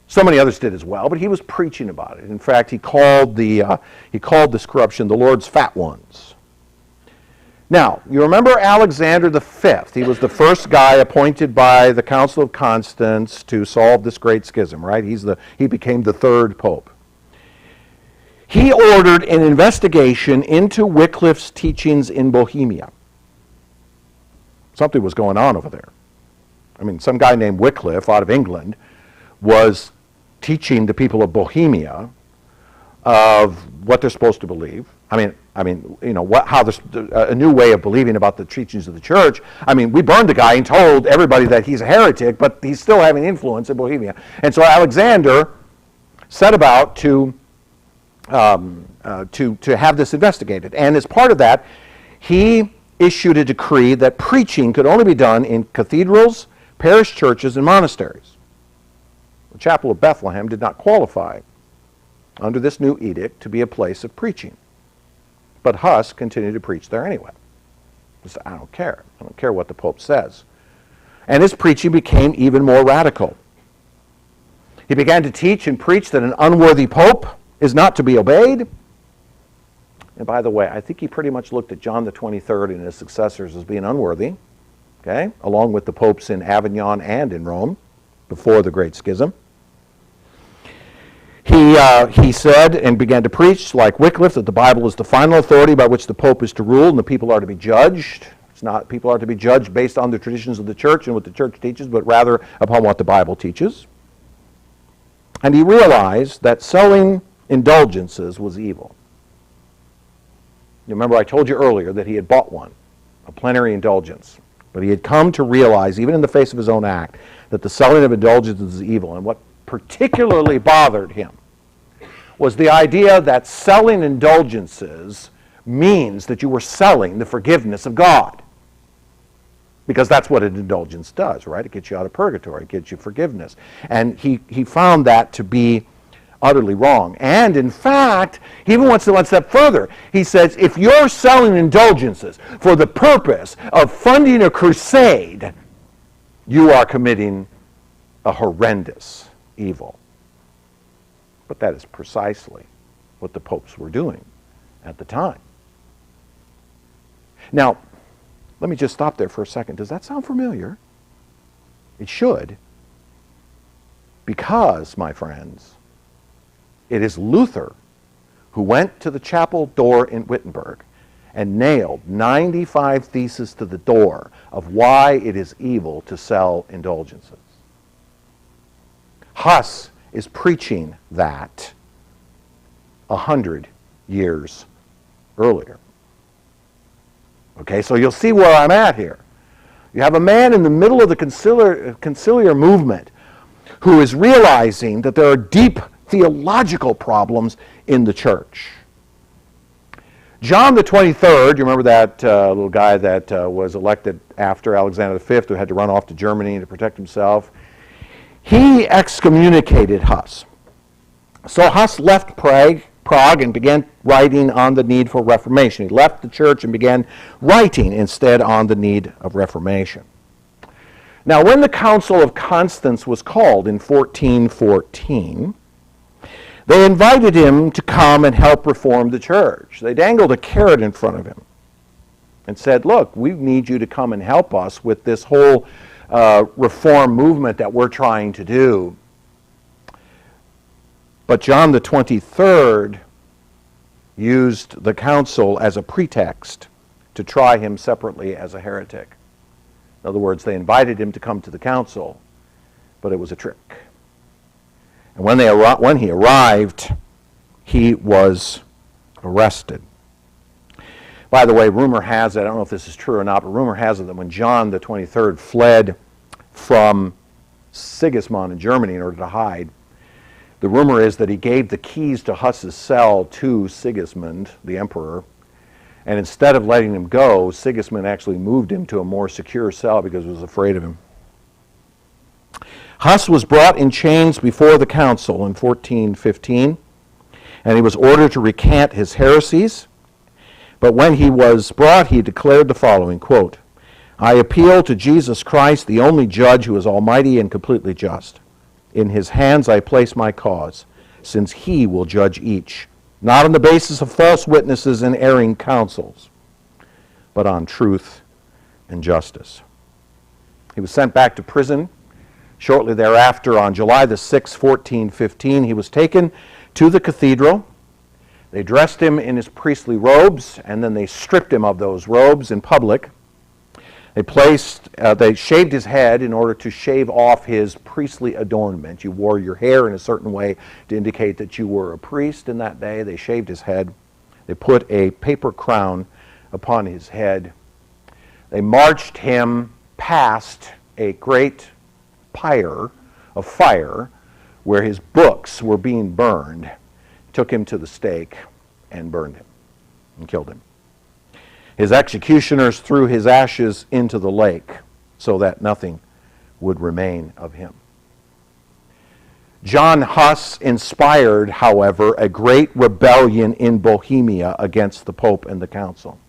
So many others did as well, but he was preaching about it. In fact, he called this corruption the Lord's fat ones. Now, you remember Alexander V. He was the first guy appointed by the Council of Constance to solve this great schism, right? He became the third pope. He ordered an investigation into Wycliffe's teachings in Bohemia. Something was going on over there. I mean, some guy named Wycliffe out of England was teaching the people of Bohemia of what they're supposed to believe. I mean, you know, how there's a new way of believing about the teachings of the church. I mean, we burned the guy and told everybody that he's a heretic, but he's still having influence in Bohemia. And so Alexander set about to have this investigated. And as part of that, he issued a decree that preaching could only be done in cathedrals, parish churches, and monasteries. The Chapel of Bethlehem did not qualify under this new edict to be a place of preaching. But Huss continued to preach there anyway. He said, I don't care. I don't care what the Pope says. And his preaching became even more radical. He began to teach and preach that an unworthy Pope is not to be obeyed. And by the way, I think he pretty much looked at John the 23rd and his successors as being unworthy, okay, along with the popes in Avignon and in Rome before the Great Schism. He said and began to preach, like Wycliffe, that the Bible is the final authority by which the Pope is to rule and the people are to be judged. It's not people are to be judged based on the traditions of the church and what the church teaches, but rather upon what the Bible teaches. And he realized that selling indulgences was evil. You remember I told you earlier that he had bought one, a plenary indulgence. But he had come to realize, even in the face of his own act, that the selling of indulgences is evil. And what particularly bothered him was the idea that selling indulgences means that you were selling the forgiveness of God. Because that's what an indulgence does, right? It gets you out of purgatory. It gets you forgiveness. And he found that to be utterly wrong. And in fact, he even went one step further. He says, if you're selling indulgences for the purpose of funding a crusade, you are committing a horrendous evil. But that is precisely what the popes were doing at the time. Now, let me just stop there for a second. Does that sound familiar? It should. Because, my friends, it is Luther who went to the chapel door in Wittenberg and nailed 95 theses to the door of why it is evil to sell indulgences. Huss is preaching that 100 years earlier. Okay, so you'll see where I'm at here. You have a man in the middle of the conciliar movement who is realizing that there are deep theological problems in the church. John the 23rd, you remember that little guy that was elected after Alexander V, who had to run off to Germany to protect himself? He excommunicated Huss. So Huss left Prague and began writing on the need for reformation. He left the church and began writing instead on the need of reformation. Now, when the Council of Constance was called in 1414, they invited him to come and help reform the church. They dangled a carrot in front of him and said, look, we need you to come and help us with this whole reform movement that we're trying to do. But John the 23rd used the council as a pretext to try him separately as a heretic. In other words, they invited him to come to the council, but it was a trick. And when he arrived, he was arrested. By the way, rumor has it, I don't know if this is true or not, but rumor has it that when John the 23rd fled from Sigismund in Germany in order to hide, the rumor is that he gave the keys to Huss's cell to Sigismund, the emperor, and instead of letting him go, Sigismund actually moved him to a more secure cell because he was afraid of him. Huss was brought in chains before the council in 1415, and he was ordered to recant his heresies. But when he was brought, he declared the following, quote, I appeal to Jesus Christ, the only judge who is almighty and completely just. In his hands I place my cause, since he will judge each, not on the basis of false witnesses and erring counsels, but on truth and justice. He was sent back to prison. Shortly thereafter, on July the 6th, 1415, he was taken to the cathedral. They dressed him in his priestly robes, and then they stripped him of those robes in public. They shaved his head in order to shave off his priestly adornment. You wore your hair in a certain way to indicate that you were a priest in that day. They shaved his head. They put a paper crown upon his head. They marched him past a great pyre of fire where his books were being burned, took him to the stake and burned him and killed him. His executioners threw his ashes into the lake so that nothing would remain of him. John Huss inspired, however, a great rebellion in Bohemia against the Pope and the Council.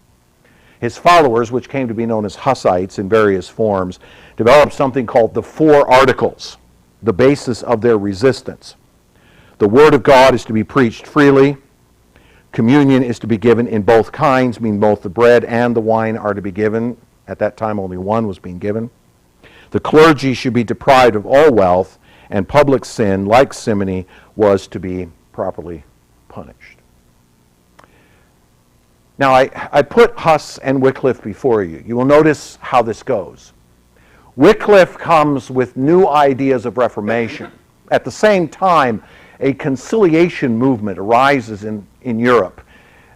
His followers, which came to be known as Hussites in various forms, developed something called the Four Articles, the basis of their resistance. The Word of God is to be preached freely. Communion is to be given in both kinds, meaning both the bread and the wine are to be given. At that time, only one was being given. The clergy should be deprived of all wealth, and public sin, like simony, was to be properly punished. Now, I put Huss and Wycliffe before you. You will notice how this goes. Wycliffe comes with new ideas of reformation. At the same time, a conciliation movement arises in Europe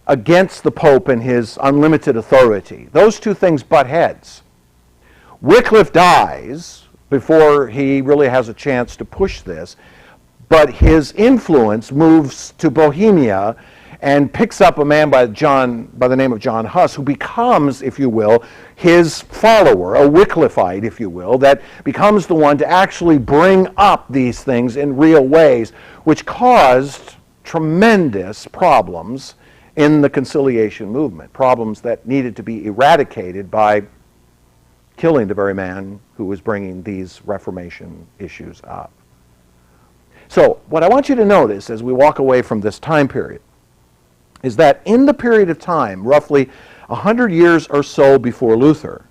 against the Pope and his unlimited authority. Those two things butt heads. Wycliffe dies before he really has a chance to push this, but his influence moves to Bohemia and picks up a man by the name of John Huss, who becomes, if you will, his follower, a Wycliffite, if you will, that becomes the one to actually bring up these things in real ways, which caused tremendous problems in the conciliation movement, problems that needed to be eradicated by killing the very man who was bringing these Reformation issues up. So, what I want you to notice as we walk away from this time period is that in the period of time, roughly 100 years or so before Luther,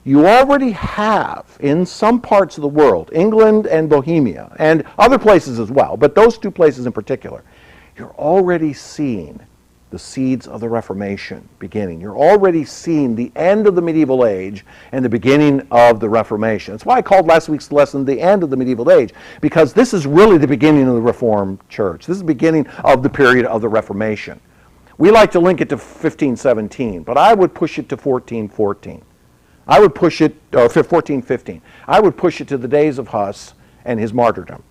you already have, in some parts of the world, England and Bohemia, and other places as well, but those two places in particular, you're already seeing the seeds of the Reformation beginning. You're already seeing the end of the medieval age and the beginning of the Reformation. That's why I called last week's lesson the end of the medieval age, because this is really the beginning of the Reformed Church. This is the beginning of the period of the Reformation. We like to link it to 1517, but I would push it to 1414. I would push it, or 1415. I would push it to the days of Huss and his martyrdom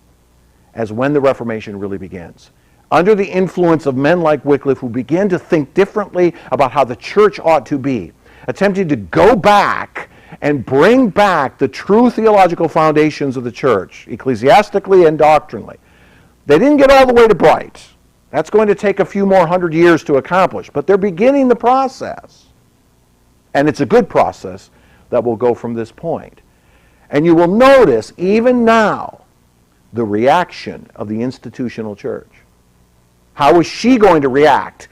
as when the Reformation really begins. Under the influence of men like Wycliffe, who began to think differently about how the church ought to be, attempting to go back and bring back the true theological foundations of the church, ecclesiastically and doctrinally. They didn't get all the way to Bright. That's going to take a few more hundred years to accomplish, but they're beginning the process. And it's a good process that will go from this point. And you will notice, even now, the reaction of the institutional church. How is she going to react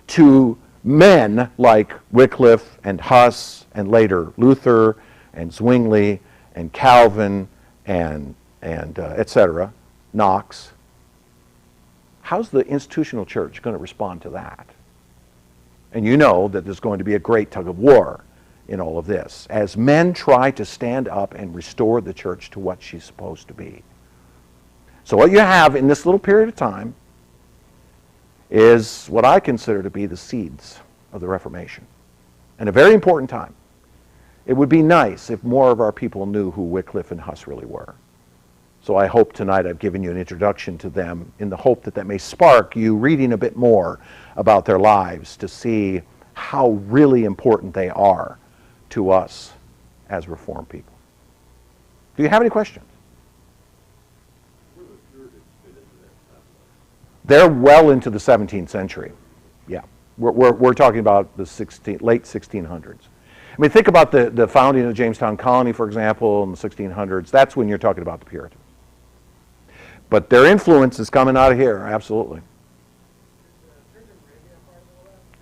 to men like Wycliffe and Huss and later Luther and Zwingli and Calvin and etc., Knox? How's the institutional church going to respond to that? And you know that there's going to be a great tug of war in all of this as men try to stand up and restore the church to what she's supposed to be. So what you have in this little period of time is what I consider to be the seeds of the Reformation. And a very important time. It would be nice if more of our people knew who Wycliffe and Huss really were. So I hope tonight I've given you an introduction to them in the hope that that may spark you reading a bit more about their lives to see how really important they are to us as Reformed people. Do you have any questions? They're well into the 17th century. Yeah, we're talking about the late 1600s. I mean, think about the founding of Jamestown Colony, for example, in the 1600s. That's when you're talking about the Puritans. But their influence is coming out of here, absolutely.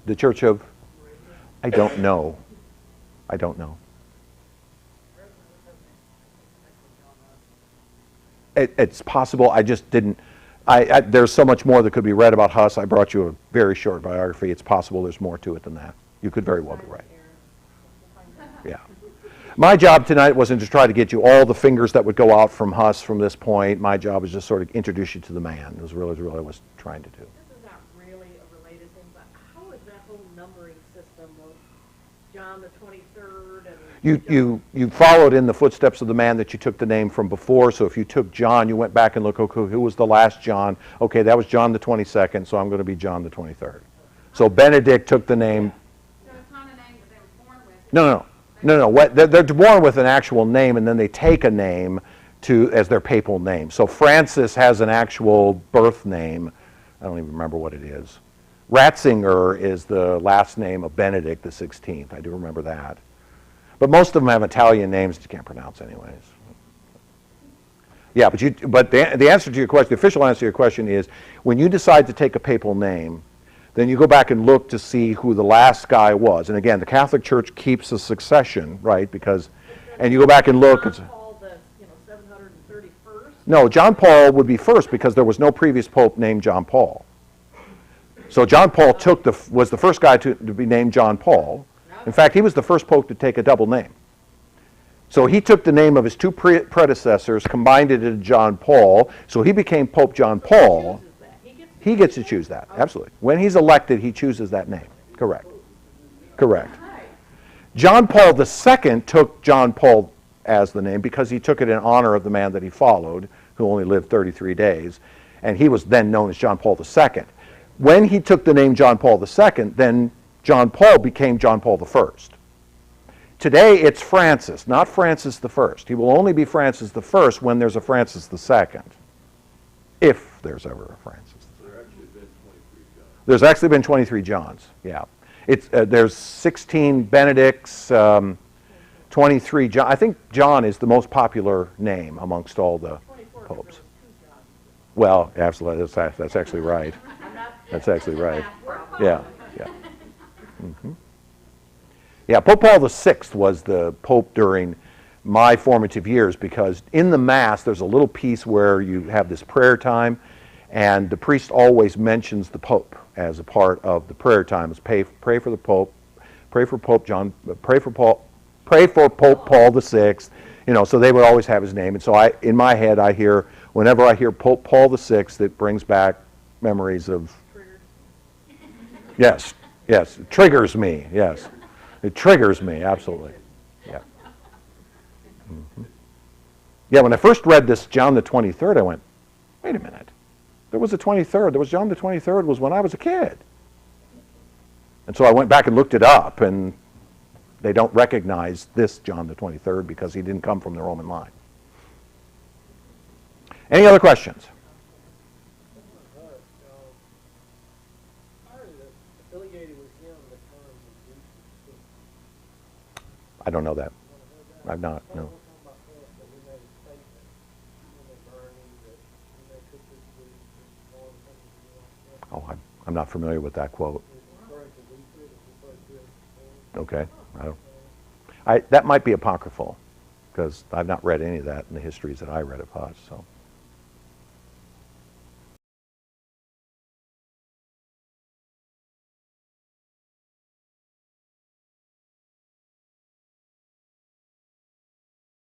The Church of? I don't know. I don't know. It's possible. I just didn't. There's so much more that could be read about Huss. I brought you a very short biography. It's possible there's more to it than that. You could very well be right. Yeah. My job tonight wasn't to try to get you all the fingers that would go out from Huss from this point. My job was just sort of introduce you to the man. It was really what I was trying to do. This is not really a related thing, but how is that whole numbering system of John the 23rd and You followed in the footsteps of the man that you took the name from before. So if you took John, you went back and looked, okay, who was the last John? Okay, that was John the 22nd, so I'm going to be John the 23rd. So Benedict took the name. So it's not a name that they were born with. No. What, they're born with an actual name, and then they take a name as their papal name. So Francis has an actual birth name. I don't even remember what it is. Ratzinger is the last name of Benedict the 16th. I do remember that. But most of them have Italian names that you can't pronounce anyways. Yeah, but the answer to your question, the official answer to your question is, when you decide to take a papal name, then you go back and look to see who the last guy was. And again, the Catholic Church keeps a succession, right? And you go back and look. John Paul the 731st? No, John Paul would be first because there was no previous pope named John Paul. So John Paul was the first guy to be named John Paul. In fact, he was the first pope to take a double name. So he took the name of his two predecessors, combined it into John Paul, so he became Pope John Paul. He gets to choose that, absolutely. When he's elected, he chooses that name. Correct. John Paul II took John Paul as the name because he took it in honor of the man that he followed, who only lived 33 days, and he was then known as John Paul II. When he took the name John Paul II, then John Paul became John Paul I. Today it's Francis, not Francis I. He will only be Francis I when there's a Francis II, if there's ever a Francis. There's actually been 23 Johns, yeah. There's 16 Benedicts, 23 John. I think John is the most popular name amongst all the popes. Well, absolutely, that's actually right. That's actually right. Yeah. Mm-hmm. Yeah, Pope Paul VI was the pope during my formative years because in the Mass there's a little piece where you have this prayer time and the priest always mentions the Pope. as a part of the prayer time is pray for the Pope, pray for Pope John, pray for Pope Paul the Sixth. You know, so they would always have his name. And so in my head, whenever I hear Pope Paul the Sixth, it brings back memories of. Yes, yes, it triggers me. Yes, it triggers me absolutely. Yeah. Mm-hmm. Yeah, when I first read this John the 23rd, I went, wait a minute. There was a 23rd. There was John the 23rd was when I was a kid. And so I went back and looked it up, and they don't recognize this John the 23rd because he didn't come from the Roman line. Any other questions? I don't know that. I've not, no. Oh, I'm not familiar with that quote. Okay. That might be apocryphal, because I've not read any of that in the histories that I read of Hus. So,